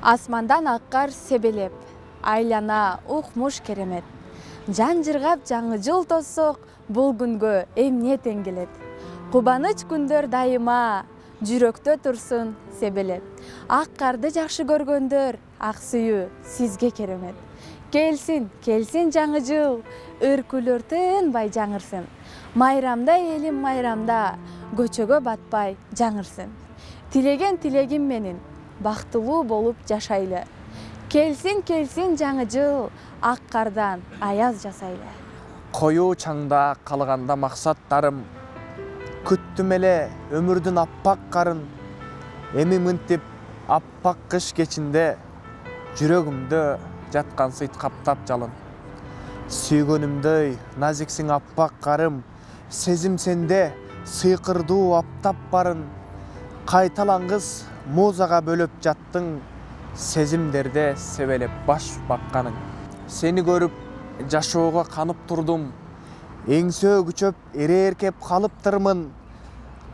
Асмандан аккар себелеп, айлана укмуш керемет. Жан жыргап жаңы жыл тоссок, бул күнгө эмне тең келет. Кубаныч күндөр дайыма, жүрөктө турсун себелеп. Ак карды жакшы көргөндөр, ак сүйүү сизге керемет. Келсин, келсин жаңы жыл, үркүлөр тынбай жаңырсын. Майрамда элим майрамда, көчөгө батпай жаңырсын. Тилеген тилегим менин, бактылуу болуп жашайлы. Келсин, келсин жаңы жыл, ак кардан аяз жасайлы. Коюу чаңда калганда максаттарым, күттүм эле өмүрдүн аппак карын. Эми мынтип аппак кыш кечинде, жүрөгүмдө жаткан сыйт каптап жалын. Сүйгөнүмдөй назиксиң аппак карым, сезим сенде сыйкырдуу аптап барын. Кайталаңгыз музага бөлөп жаттың, сезимдерде себелеп баш бакканың. Сени көрүп жашоого канып турдум, эңсөө күчөп эрээркеп калыптырмын.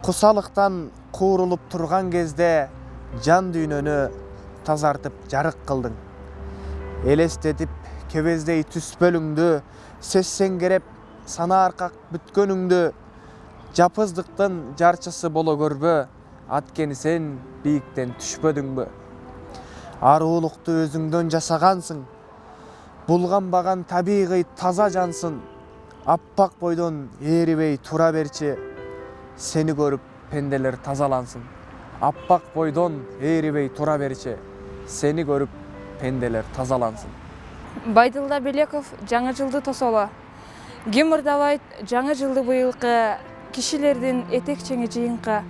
Кусалыктан куурулуп турган кезде, жан дүйнөнү тазартып жарык кылдың. Элестетип кебездей түспөлүңдү, сессеңгереп сана аркак бүткөнүңдү. Жапыздыктын жарчысы боло көрбө, аткени сен бийиктен түшпөдүңбү? Арулукту өзүңдөн жасагансың, булганбаган табигый таза жансың. Аппак бойдон ээрибей тура берчи, сени көрүп пенделер тазалансын. Аппак бойдон ээрибей тура берчи, сени көрүп пенделер тазалансын. Байдылда Белеков жаңы жылды тосоло. Ким ырдабайт жаңы жылды быйылкы, кишилердин этек-чеңи жыйынкы.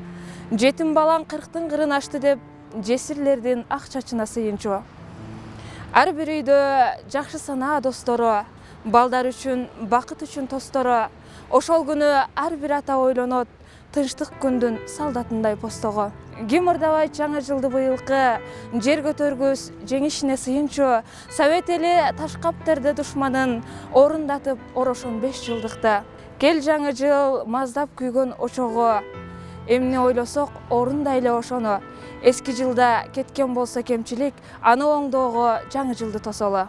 Жетим балаң 40-тын кырын ашты деп, жесирлердин ак чачына сыйынчу. Ар бир үйдө жакшы санаа достору, балдар үчүн, бакыт үчүн тостору. Ошол күнү ар бир ата ойлонот, тынчтык күндүн солдатындай постого. Ким ырдабайт жаңы жылды быйылкы, жер көтөргүс жеңишине сыйынчу. Совет эли ташкаптерди душманын, орундатып орошон 5 жылдыкта. Кел жаңы жыл маздап күйгөн очого, эмне ойлосок орундайлы ошону. Эски жылда кеткен болсо кемчилик, аны оңдоого жаңы жылды тосоло.